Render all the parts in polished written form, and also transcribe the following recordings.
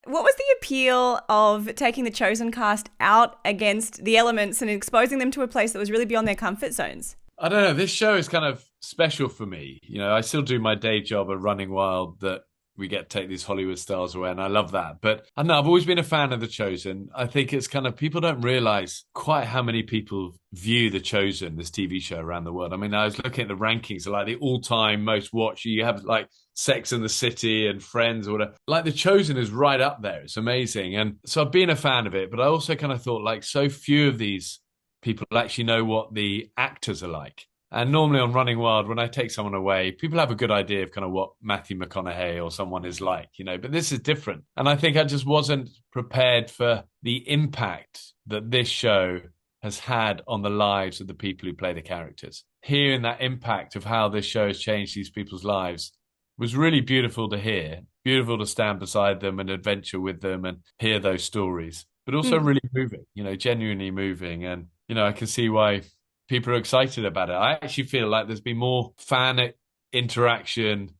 What was the appeal of taking the Chosen cast out against the elements and exposing them to a place that was really beyond their comfort zones? I don't know. This show is kind of special for me. I still do my day job at Running Wild that we get to take these Hollywood stars away, and I love that. But I know I've always been a fan of The Chosen. I think it's kind of people don't realize quite how many people view The Chosen, this TV show around the world. I mean, I was looking at the rankings, like the all-time most watched. You have like Sex and the City and Friends or whatever. Like The Chosen is right up there. It's amazing. And so I've been a fan of it, but I also kind of thought like so few of these people actually know what the actors are like. And normally on Running Wild, when I take someone away, people have a good idea of kind of what Matthew McConaughey or someone is like, but this is different. And I think I just wasn't prepared for the impact that this show has had on the lives of the people who play the characters. Hearing that impact of how this show has changed these people's lives was really beautiful to hear, beautiful to stand beside them and adventure with them and hear those stories, but also Mm. really moving, genuinely moving. And, I can see why people are excited about it. I actually feel like there's been more fan interaction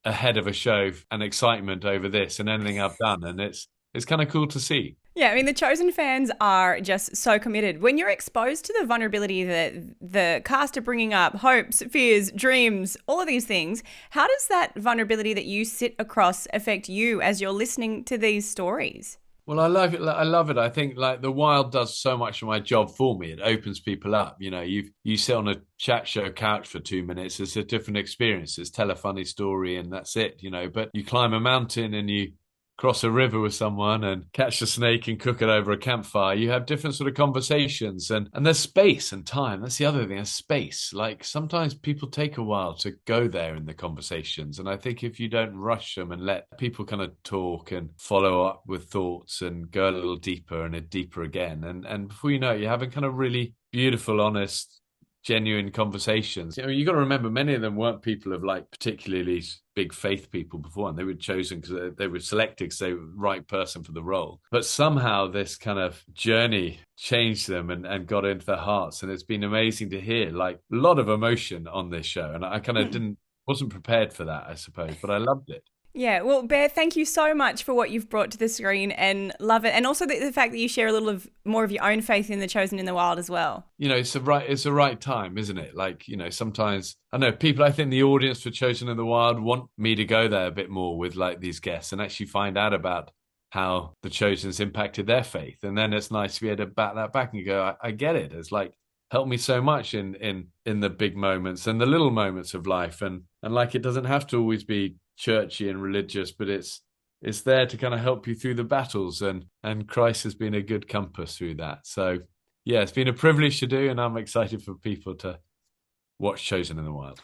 ahead of a show and excitement over this than anything I've done. And it's kind of cool to see. Yeah, I mean, the Chosen fans are just so committed. When you're exposed to the vulnerability that the cast are bringing up, hopes, fears, dreams, all of these things, how does that vulnerability that you sit across affect you as you're listening to these stories? Well, I love it. I love it. I think like the wild does so much of my job for me. It opens people up. You sit on a chat show couch for 2 minutes. It's a different experience. It's tell a funny story and that's it. But you climb a mountain and you cross a river with someone and catch a snake and cook it over a campfire. You have different sort of conversations and there's space and time. That's the other thing, there's space. Like sometimes people take a while to go there in the conversations. And I think if you don't rush them and let people kind of talk and follow up with thoughts and go a little deeper and deeper again. And before you know it, you're having kind of really beautiful, honest, genuine conversations. You got to remember, many of them weren't people of like particularly big faith people before, and they were chosen because they were selected because they were the right person for the role. But somehow this kind of journey changed them and got into their hearts, and it's been amazing to hear like a lot of emotion on this show. And I kind of wasn't prepared for that, I suppose, but I loved it. Yeah, well, Bear, thank you so much for what you've brought to the screen and love it. And also the fact that you share a little of more of your own faith in the Chosen in the Wild as well. It's the right time, isn't it? Like, sometimes I know people, I think the audience for Chosen in the Wild want me to go there a bit more with like these guests and actually find out about how the Chosen's impacted their faith. And then it's nice to be able to bat that back and go, I get it. It's like helped me so much in the big moments and the little moments of life. And like it doesn't have to always be churchy and religious, but it's there to kind of help you through the battles, and Christ has been a good compass through that. So yeah, it's been a privilege to do, and I'm excited for people to watch Chosen in the Wild.